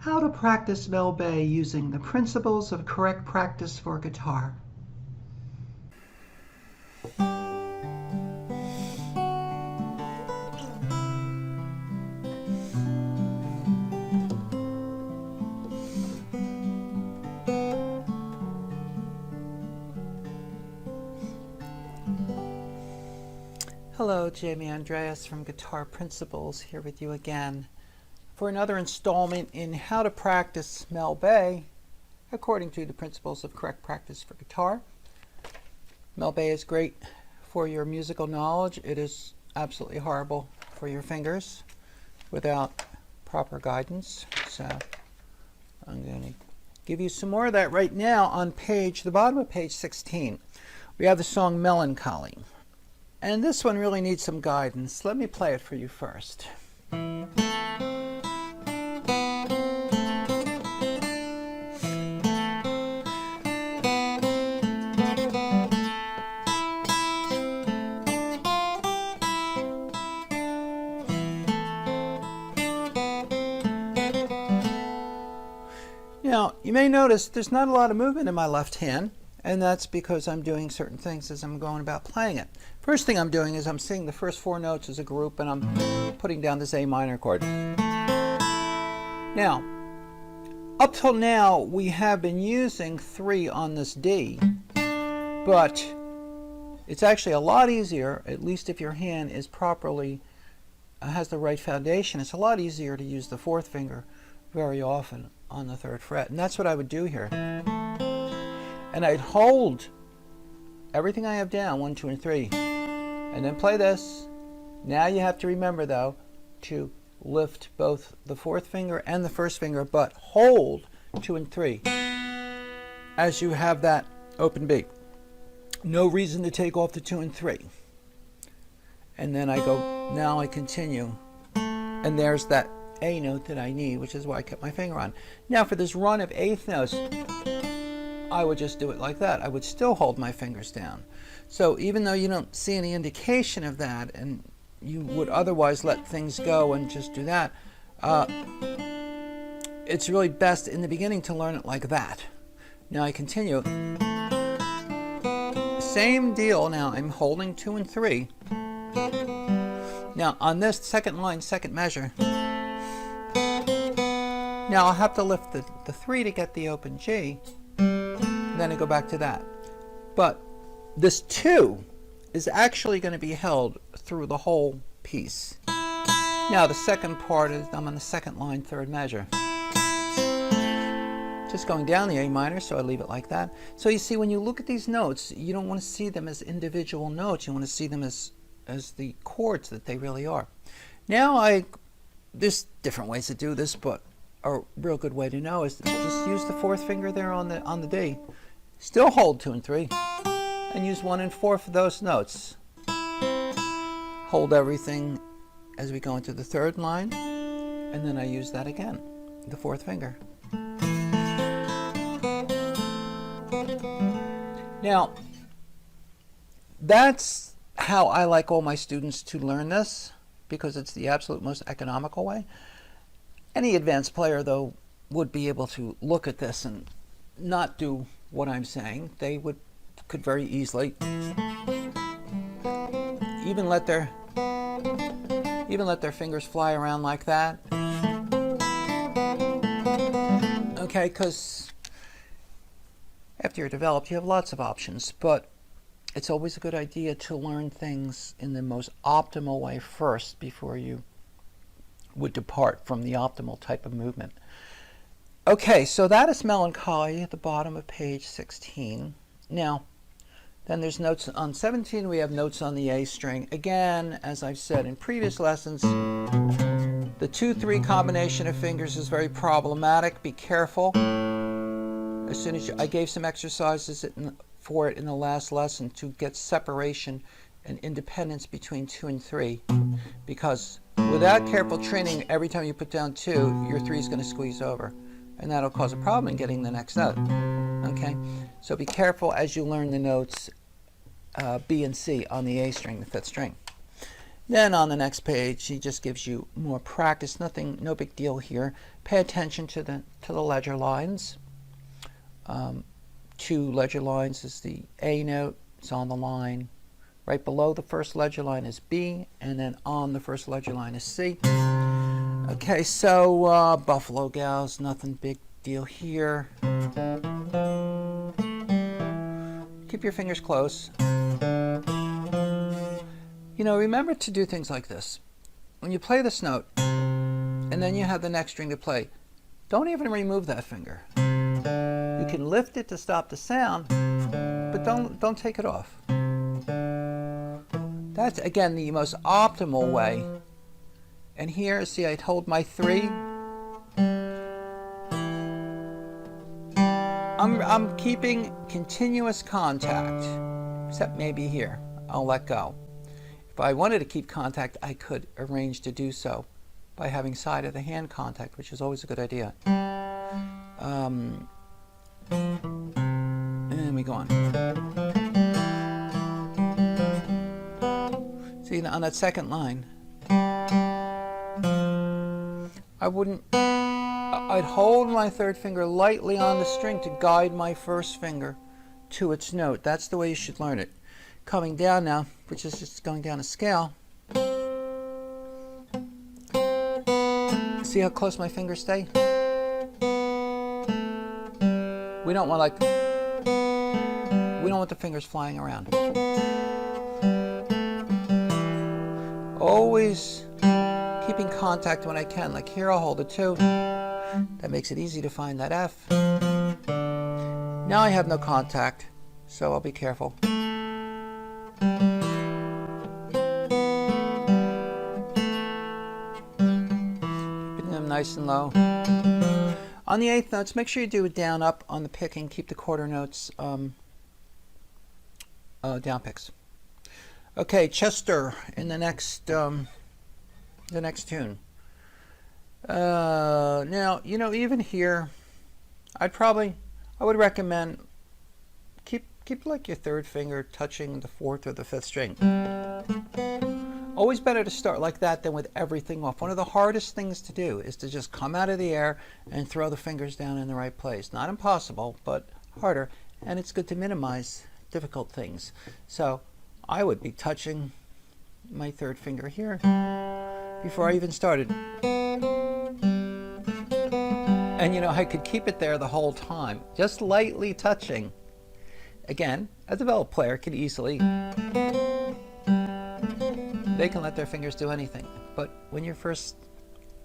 How to practice Mel Bay using the principles of correct practice for guitar. Hello, Jamie Andreas from Guitar Principles here with you again for another installment in how to practice Mel Bay according to the principles of correct practice for guitar. Mel Bay is great for your musical knowledge. It is absolutely horrible for your fingers without proper guidance. So I'm going to give you some more of that right now on the bottom of page 16. We have the song Melancholy. And this one really needs some guidance. Let me play it for you first. Now, you may notice there's not a lot of movement in my left hand, and that's because I'm doing certain things as I'm going about playing it. First thing I'm doing is I'm singing the first four notes as a group, and I'm putting down this A minor chord. Now, up till now, we have been using 3 on this D, but it's actually a lot easier, at least if your hand is properly, has the right foundation, it's a lot easier to use the 4th finger very often on the 3rd fret. And that's what I would do here. And I'd hold everything I have down, 1, 2, and 3, and then play this. Now you have to remember, though, to lift both the 4th finger and the 1st finger, but hold 2 and 3 as you have that open beat. No reason to take off the 2 and 3. And then I go, now I continue, and there's that A note that I need, which is why I kept my finger on. Now for this run of 8th notes, I would just do it like that. I would still hold my fingers down. So even though you don't see any indication of that, and you would otherwise let things go and just do that, it's really best in the beginning to learn it like that. Now I continue. Same deal. Now I'm holding 2 and 3. Now on this second line, second measure, now I'll have to lift the 3 to get the open G, and then I go back to that. But this 2 is actually going to be held through the whole piece. Now the second part is I'm on the second line, 3rd measure. Just going down the A minor, so I leave it like that. So you see, when you look at these notes, you don't want to see them as individual notes. You want to see them as the chords that they really are. Now there's different ways to do this, but a real good way to know is to just use the 4th finger there on the D. Still hold 2 and 3, and use 1 and 4 for those notes. Hold everything as we go into the 3rd line, and then I use that again, the 4th finger. Now, that's how I like all my students to learn this, because it's the absolute most economical way. Any advanced player, though, would be able to look at this and not do what I'm saying. They could very easily even let their fingers fly around like that. Okay, because after you're developed, you have lots of options, but it's always a good idea to learn things in the most optimal way first before you would depart from the optimal type of movement. Okay, so that is Melancholy at the bottom of page 16. Now, then there's notes on 17. We have notes on the A string. Again, as I've said in previous lessons, the 2-3 combination of fingers is very problematic. Be careful. As soon as I gave some exercises for it in the last lesson to get separation and independence between 2 and 3, because without careful training, every time you put down 2, your 3 is going to squeeze over, and that'll cause a problem in getting the next note. Okay, so be careful as you learn the notes B and C on the A string, the 5th string. Then on the next page, he just gives you more practice. No big deal here. Pay attention to the ledger lines. 2 ledger lines is the A note. It's on the line. Right below the first ledger line is B, and then on the first ledger line is C. Okay, so Buffalo Gals, nothing big deal here. Keep your fingers close. You know, remember to do things like this. When you play this note, and then you have the next string to play, don't even remove that finger. You can lift it to stop the sound, but don't take it off. That's, again, the most optimal way. And here, see, I'd hold my 3. I'm keeping continuous contact, except maybe here. I'll let go. If I wanted to keep contact, I could arrange to do so by having side of the hand contact, which is always a good idea. And we go on. See, on that second line, I'd hold my 3rd finger lightly on the string to guide my 1st finger to its note. That's the way you should learn it. Coming down now, which is just going down a scale. See how close my fingers stay? We don't want the fingers flying around. Always keeping contact when I can. Like here, I'll hold a 2. That makes it easy to find that F. Now I have no contact, so I'll be careful. Keeping them nice and low. On the 8th notes, make sure you do a down up on the picking. Keep the quarter notes down picks. Okay, Chester in the next tune. Now, you know, even here, I would recommend keep like your 3rd finger touching the 4th or the 5th string. Always better to start like that than with everything off. One of the hardest things to do is to just come out of the air and throw the fingers down in the right place. Not impossible, but harder, and it's good to minimize difficult things. So I would be touching my 3rd finger here before I even started. And you know, I could keep it there the whole time, just lightly touching. Again, a developed player can easily, they can let their fingers do anything. But when you're first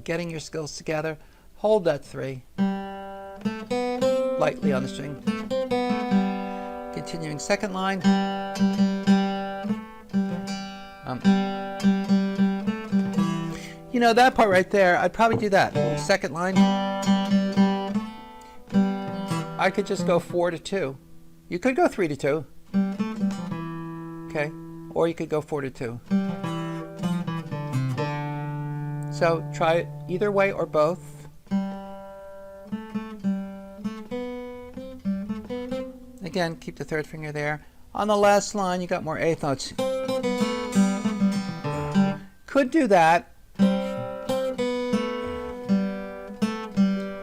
getting your skills together, hold that 3 lightly on the string. Continuing 2nd line. You know, that part right there, I'd probably do that. 2nd line. I could just go 4 to 2. You could go 3 to 2. Okay, or you could go 4 to 2. So try it either way or both. Again, keep the 3rd finger there. On the last line, you got more 8th notes. Could do that.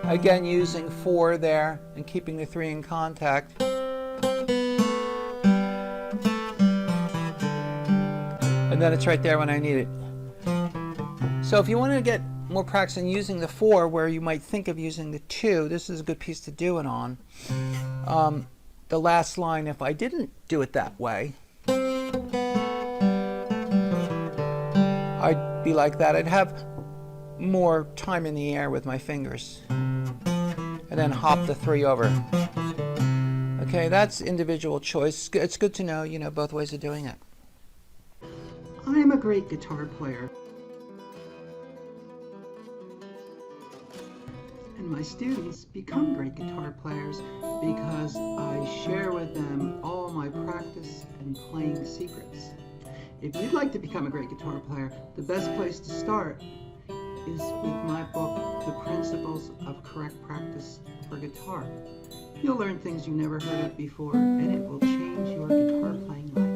Again, using 4 there and keeping the 3 in contact. And then it's right there when I need it. So if you want to get more practice in using the 4 where you might think of using the 2, this is a good piece to do it on. The last line, if I didn't do it that way, I'd be like that. I'd have more time in the air with my fingers. And then hop the 3 over. Okay, that's individual choice. It's good to know, you know, both ways of doing it. I'm a great guitar player. And my students become great guitar players because I share with them all my practice and playing secrets. If you'd like to become a great guitar player, the best place to start is with my book, The Principles of Correct Practice for Guitar. You'll learn things you never heard of before, and it will change your guitar playing life.